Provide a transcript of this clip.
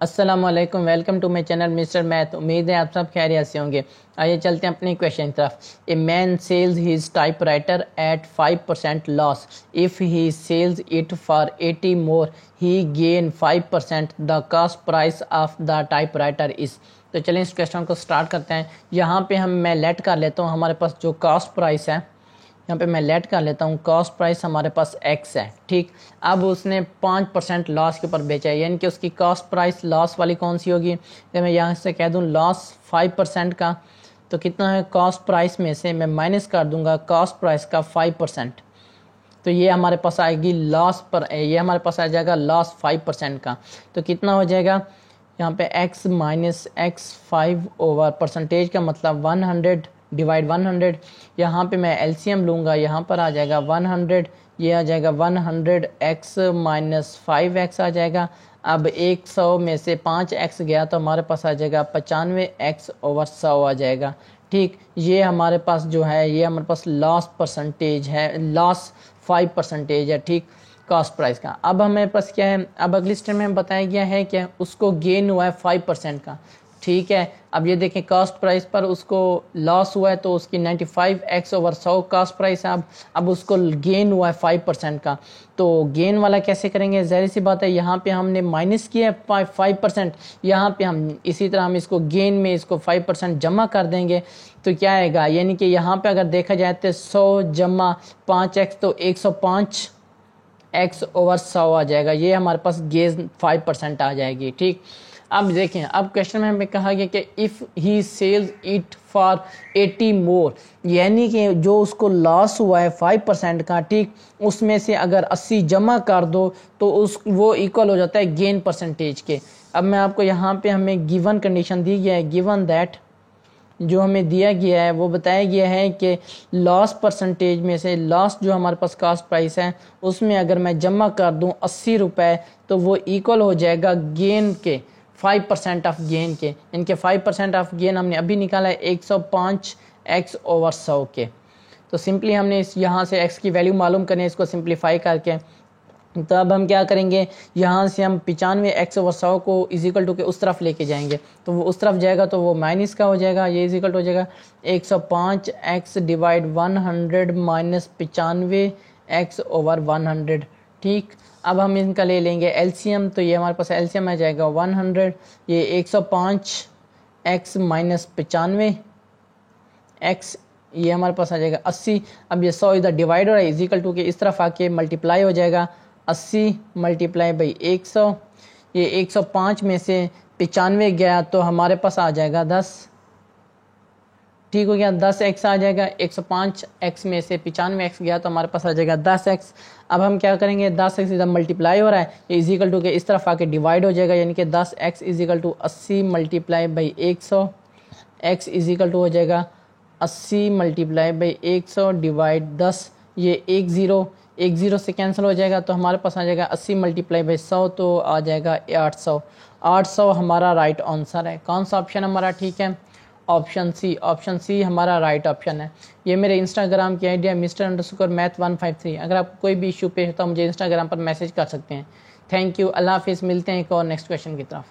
अस्सलामुअलैकुम, welcome to my channel Mister Math. उम्मीद है आप सब खैरियत से होंगे। आइए चलते हैं अपनी क्वेश्चन की तरफ। A man sells his typewriter at 5% loss. If he sells it for 80 more he gain 5%। The cost price of the typewriter is. तो चलिए इस क्वेश्चन को स्टार्ट करते हैं। यहाँ पे मैं लेट कर लेता हूँ हमारे पास जो कॉस्ट प्राइस है, यहाँ पे मैं लेट कर लेता हूँ। कॉस्ट प्राइस हमारे पास x है, ठीक। अब उसने 5% लॉस के ऊपर बेचा है, यानी कि उसकी कॉस्ट प्राइस लॉस वाली कौन सी होगी। तो मैं यहाँ से कह दूँ लॉस 5% का, तो कितना है कॉस्ट प्राइस में से मैं माइनस कर दूंगा कॉस्ट प्राइस का 5%। तो ये हमारे पास आएगी लॉस पर, ये हमारे पास आ जाएगा लॉस 5% का। तो कितना हो जाएगा यहाँ पे x minus x 5 over percentage का मतलब 100 डिवाइड 100। यहाँ पे मैं एलसीएम लूँगा, यहाँ पर आ जाएगा 100, ये आ जाएगा 100x माइनस 5x आ जाएगा। अब 100 में से 5x गया तो हमारे पास आ जाएगा 95x ओवर 100 आ जाएगा, ठीक। ये हमारे पास जो है ये हमारे पास लॉस परसेंटेज है, लॉस 5% है, ठीक, कॉस्ट प्राइस का। अब हमें पास क्या है, अब अगली स्टेप में बताया गया है कि उसको गेन हुआ है 5% का, ठीक है। अब ये देखें कॉस्ट प्राइस पर उसको लॉस हुआ है तो उसकी 95x ओवर 100 कॉस्ट प्राइस है। अब उसको गेन हुआ है 5% का, तो गेन वाला कैसे करेंगे, ज़ाहिर सी बात है यहाँ पे हमने माइनस किया है 5%, यहाँ पे हम इसी तरह हम इसको गेन में इसको 5% जमा कर देंगे तो क्या आएगा, यानी कि यहाँ पे अगर देखा जाए तो 100 जमा 5x तो 105 x ओवर 100 आ जाएगा। ये हमारे पास गेन 5% आ जाएगी, ठीक। अब देखें, अब क्वेश्चन में हमें कहा गया कि if he sells it for 80 more, यानी कि जो उसको लॉस हुआ है 5% का, ठीक, उसमें से अगर 80 जमा कर दो तो वो इक्वल हो जाता है गेन परसेंटेज के। अब मैं आपको यहाँ पे हमें गिवन कंडीशन दी गया है, गिवन दैट जो हमें दिया गया है वो बताया गया है कि लॉस परसेंटेज में से लॉस जो हमारे पास कॉस्ट प्राइस है उसमें अगर मैं जमा कर दूं 80 रुपये तो वो इक्वल हो जाएगा गेन के 5% ऑफ गेन के। इनके 5% ऑफ गेन हमने अभी निकाला है 105x ओवर 100 के। तो सिंपली हमने इस यहाँ से x की वैल्यू मालूम करनी है, इसको सिंप्लीफाई करके। तो अब हम क्या करेंगे, यहाँ से हम 95x ओवर 100 को इजिकल टू के उस तरफ लेके जाएंगे, तो वो उस तरफ जाएगा तो वो माइनस का हो जाएगा, ये इजिकल टू हो जाएगा 105x divide 100 minus 95x over 100, ठीक। अब हम इनका ले लेंगे एलसीएम, तो ये हमारे पास एलसीएम आ जाएगा 100, ये 105x माइनस 95x, ये हमारे पास आ जाएगा 80। अब ये 100 इधर डिवाइड हो रहा है, इजिकल टू के इस तरफ आके मल्टीप्लाई हो जाएगा 80 मल्टीप्लाई बाई 100। ये 105 में से 95 गया तो हमारे पास आ जाएगा 10, ठीक हो गया, 10x आ जाएगा। 105x में से 95x गया तो हमारे पास आ जाएगा 10x। अब हम क्या करेंगे, 10x इधर मल्टीप्लाई हो रहा है, ये इजिकल टू के इस तरफ आके डिवाइड हो जाएगा, यानी कि 10x is equal to 80 multiply by 100, x is equal to हो जाएगा 80 मल्टीप्लाई बाई 100 डिवाइड 10, ये 1 0 से कैंसिल हो जाएगा तो हमारे पास आ जाएगा 80 मल्टीप्लाई बाई 100 तो आ जाएगा 800 हमारा राइट आंसर है। कौन सा ऑप्शन हमारा ठीक है, ऑप्शन सी हमारा राइट ऑप्शन है। ये मेरे इंस्टाग्राम की आईडी है Mr_Math153। अगर आपको कोई भी इशू पेश होता है मुझे इंस्टाग्राम पर मैसेज कर सकते हैं। थैंक यू, अल्लाह हाफिज़, मिलते हैं एक और नेक्स्ट क्वेश्चन की तरफ।